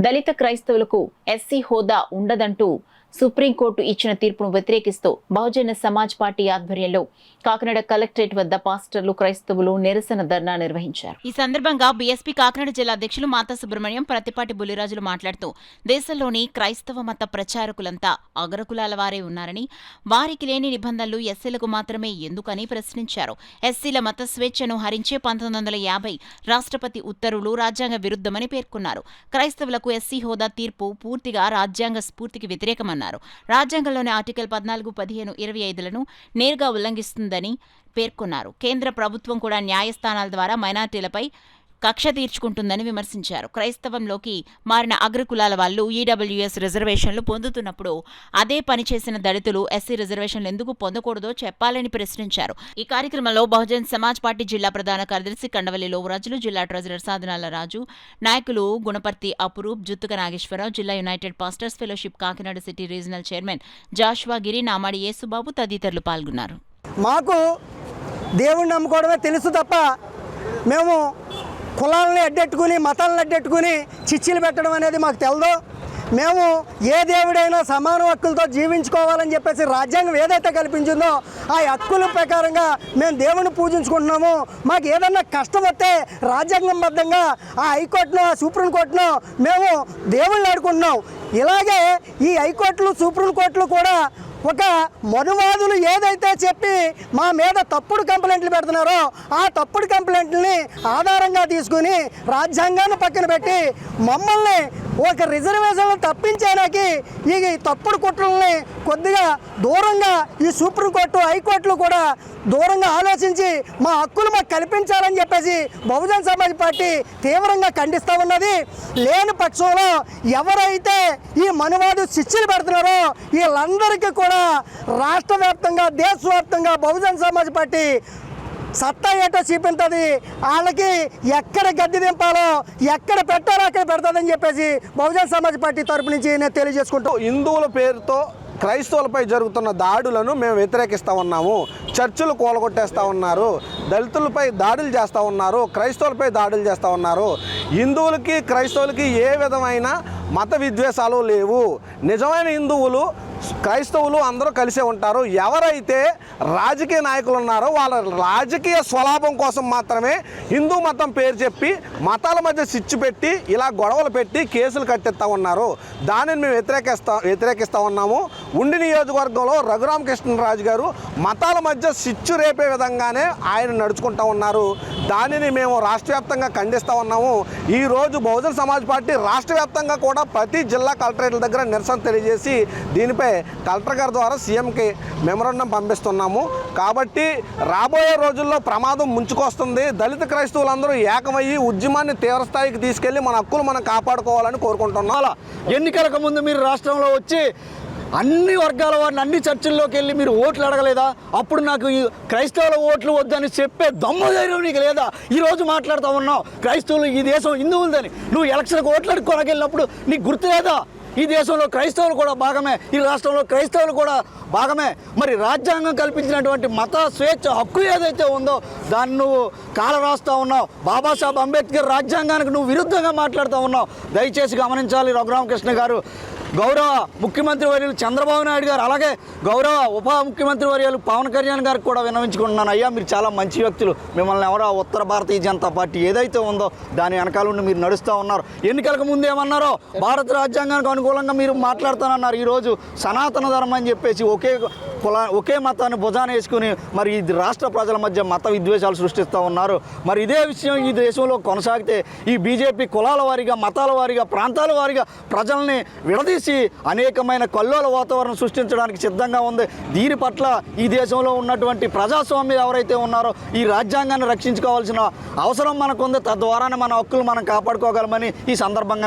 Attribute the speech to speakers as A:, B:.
A: దళిత క్రైస్తవులకు ఎస్సీ హోదా ఉండదంటూ సుప్రీంకోర్టు ఇచ్చిన తీర్పును వ్యతిరేకిస్తూ బహుజన సమాజ్ పార్టీ ఆధ్వర్యంలో కాకినాడ కలెక్టరేట్ వద్ద పాస్టర్లు క్రైస్తవులు నిరసన ధర్నా నిర్వహించారు. ఈ సందర్భంగా బీఎస్పీ కాకినాడ జిల్లా అధ్యక్షులు మాతా సుబ్రహ్మణ్యం, ప్రతిపాటి బుల్లిరాజులు మాట్లాడుతూ దేశంలోని క్రైస్తవ మత ప్రచారకులంతా అగ్రకులాల వారే ఉన్నారని, వారికి లేని నిబంధనలు ఎస్సీలకు మాత్రమే ఎందుకని ప్రశ్నించారు. ఎస్సీల మత స్వేచ్ఛను హరించే 1950 రాష్ట్రపతి ఉత్తర్వులు రాజ్యాంగ విరుద్ధమని పేర్కొన్నారు. క్రైస్తవులకు ఎస్సీ హోదా తీర్పు పూర్తిగా రాజ్యాంగ స్ఫూర్తికి వ్యతిరేకమన్నారు. రాజ్యాంగంలోని ఆర్టికల్ 14, 15, 25లను నేరుగా ఉల్లంఘిస్తుందని పేర్కొన్నారు. కేంద్ర ప్రభుత్వం కూడా న్యాయస్థానాల ద్వారా మైనార్టీలపై కక్ష తీర్చుకుంటుందని విమర్శించారు. క్రైస్తవంలోకి మారిన అగ్రకులాల వాళ్లు ఈడబ్ల్యూఎస్ రిజర్వేషన్లు పొందుతున్నప్పుడు అదే పని చేసిన దళితులు ఎస్సీ రిజర్వేషన్లు ఎందుకు పొందకూడదో చెప్పాలని ప్రశ్నించారు. ఈ కార్యక్రమంలో బహుజన్ సమాజ్ పార్టీ జిల్లా ప్రధాన కార్యదర్శి కండవల్లి లోవరాజులు, జిల్లా ట్రెజరర్ సాధనాల రాజు, నాయకులు గుణపర్తి అపురూప్, జుత్తుక నాగేశ్వరరావు, జిల్లా united pastors fellowship Kakinada city regional chairman Joshua Giri, Namadi Yesubabu తదితరులు పాల్గొన్నారు.
B: మాకు దేవుణ్ణి నమ్ముకోవడమే తెలుసు తప్ప మేము కులాలని అడ్డెట్టుకుని మతాలను అడ్డెట్టుకుని చిచ్చులు పెట్టడం అనేది మాకు తెలదు. మేము ఏ దేవుడైనా సమాన హక్కులతో జీవించుకోవాలని చెప్పేసి రాజ్యాంగం ఏదైతే కల్పించిందో ఆ హక్కుల ప్రకారంగా మేము దేవుని పూజించుకుంటున్నాము. మాకు ఏదన్నా కష్టం వస్తే రాజ్యాంగబద్ధంగా ఆ హైకోర్టును, ఆ సుప్రీంకోర్టును మేము దేవుళ్ళు ఆడుకుంటున్నాం. ఇలాగే ఈ హైకోర్టులు, సుప్రీంకోర్టులు కూడా ఒక మనువాదులు ఏదైతే చెప్పి మా మీద తప్పుడు కంప్లైంట్లు పెడుతున్నారో ఆ తప్పుడు కంప్లైంట్లని ఆధారంగా తీసుకుని రాజ్యాంగాన్ని పక్కన పెట్టి మమ్మల్ని ఒక రిజర్వేషన్లు తప్పించడానికి ఈ తప్పుడు కుట్రల్ని కొద్దిగా దూరంగా ఈ సుప్రీంకోర్టు, హైకోర్టులు కూడా దూరంగా ఆలోచించి మా హక్కులు మాకు కల్పించాలని చెప్పేసి బహుజన్ సమాజ్ పార్టీ తీవ్రంగా ఖండిస్తూ ఉన్నది. లేని పక్షంలో ఎవరైతే ఈ మనువాదు శిక్షలు పెడుతున్నారో వీళ్ళందరికీ కూడా రాష్ట్ర వ్యాప్తంగా, దేశవ్యాప్తంగా బహుజన్ సమాజ్ పార్టీ సత్తా ఏటో చూపింటుంది. వాళ్ళకి ఎక్కడ గద్దె దింపాలో, ఎక్కడ పెట్టాలో అక్కడ పెడతాదని చెప్పేసి బహుజన్ సమాజ్ పార్టీ తరపు నుంచి నేను తెలియజేసుకుంటూ,
C: హిందువుల పేరుతో క్రైస్తవులపై జరుగుతున్న దాడులను మేము వ్యతిరేకిస్తూ ఉన్నాము. చర్చిలు కూలగొట్టేస్తూ ఉన్నారు, దళితులపై దాడులు చేస్తూ ఉన్నారు, క్రైస్తవులపై దాడులు చేస్తూ ఉన్నారు. హిందువులకి క్రైస్తవులకి ఏ విధమైన మత విద్వేషాలు లేవు. నిజమైన హిందువులు, క్రైస్తవులు అందరూ కలిసే ఉంటారు. ఎవరైతే రాజకీయ నాయకులు ఉన్నారో వాళ్ళ రాజకీయ స్వలాభం కోసం మాత్రమే హిందూ మతం పేరు చెప్పి మతాల మధ్య చిచ్చు పెట్టి ఇలా గొడవలు పెట్టి కేసులు కట్టేస్తూ ఉన్నారు. దానిని మేము వ్యతిరేకిస్తూ ఉన్నాము. ఉండి నియోజకవర్గంలో రఘురామకృష్ణరాజు గారు మతాల మధ్య చిచ్చు రేపే విధంగానే ఆయన నడుచుకుంటూ ఉన్నారు. దానిని మేము రాష్ట్ర వ్యాప్తంగా ఖండిస్తూ ఉన్నాము. ఈరోజు బహుజన్ సమాజ్ పార్టీ రాష్ట్ర వ్యాప్తంగా కూడా ప్రతి జిల్లా కలెక్టరేట్ల దగ్గర నిరసన తెలియజేసి దీనిపై కలెక్టర్ గారి ద్వారా సీఎంకి మెమరాండం పంపిస్తున్నాము. కాబట్టి రాబోయే రోజుల్లో ప్రమాదం ముంచుకొస్తుంది. దళిత క్రైస్తవులందరూ ఏకమయ్యి ఉద్యమాన్ని తీవ్రస్థాయికి తీసుకెళ్లి మన హక్కులు మనం కాపాడుకోవాలని కోరుకుంటున్నాం.
D: అలా ఎన్నికలకు ముందు మీరు రాష్ట్రంలో వచ్చి అన్ని వర్గాల వారిని అన్ని చర్చిల్లోకి వెళ్ళి మీరు ఓట్లు అడగలేదా? అప్పుడు నాకు ఈ క్రైస్తవుల ఓట్లు వద్దని చెప్పే దమ్ము ధైర్యం నీకు లేదా? ఈరోజు మాట్లాడుతూ ఉన్నావు క్రైస్తవులు ఈ దేశం హిందువులదని. నువ్వు ఎలక్షన్కి ఓట్లు అడుక్కోడానికి వెళ్ళినప్పుడు నీకు గుర్తు లేదా? ఈ దేశంలో క్రైస్తవులు కూడా భాగమే, ఈ రాష్ట్రంలో క్రైస్తవులు కూడా భాగమే. మరి రాజ్యాంగం కల్పించినటువంటి మత స్వేచ్ఛ హక్కు ఏదైతే ఉందో దాన్ని నువ్వు కాల రాస్తూ ఉన్నావు. బాబాసాహెబ్ అంబేద్కర్ రాజ్యాంగానికి నువ్వు విరుద్ధంగా మాట్లాడుతూ ఉన్నావు. దయచేసి గమనించాలి రఘురామకృష్ణ గారు, గౌరవ ముఖ్యమంత్రి వర్యులు చంద్రబాబు నాయుడు గారు, అలాగే గౌరవ ఉప ముఖ్యమంత్రి వర్యులు పవన్ కళ్యాణ్ గారికి కూడా విన్నవించుకుంటున్నాను. అయ్యా, మీరు చాలా మంచి వ్యక్తులు. మిమ్మల్ని ఎవరో ఉత్తర భారతీయ జనతా పార్టీ ఏదైతే ఉందో దాని వెనకాల ఉండి మీరు నడుస్తూ ఉన్నారు. ఎన్నికలకు ముందు ఏమన్నారో భారత రాజ్యాంగానికి అనుకూలంగా మీరు మాట్లాడుతానన్నారు. ఈరోజు సనాతన ధర్మం అని చెప్పేసి ఒకే మతాన్ని భుజాన వేసుకుని మరి ఈ రాష్ట్ర ప్రజల మధ్య మత విద్వేషాలు సృష్టిస్తూ ఉన్నారు. మరి ఇదే విషయం ఈ దేశంలో కొనసాగితే ఈ బీజేపీ కులాల వారీగా, మతాల వారీగా, ప్రాంతాల వారీగా ప్రజల్ని విడదీసి అనేకమైన కల్లోల వాతావరణం సృష్టించడానికి సిద్ధంగా ఉంది. దీని పట్ల ఈ దేశంలో ఉన్నటువంటి ప్రజాస్వామ్యం ఎవరైతే ఉన్నారో ఈ రాజ్యాంగాన్ని రక్షించుకోవాల్సిన అవసరం మనకు ఉంది. తద్వారానే మన హక్కులు మనం కాపాడుకోగలమని ఈ సందర్భంగా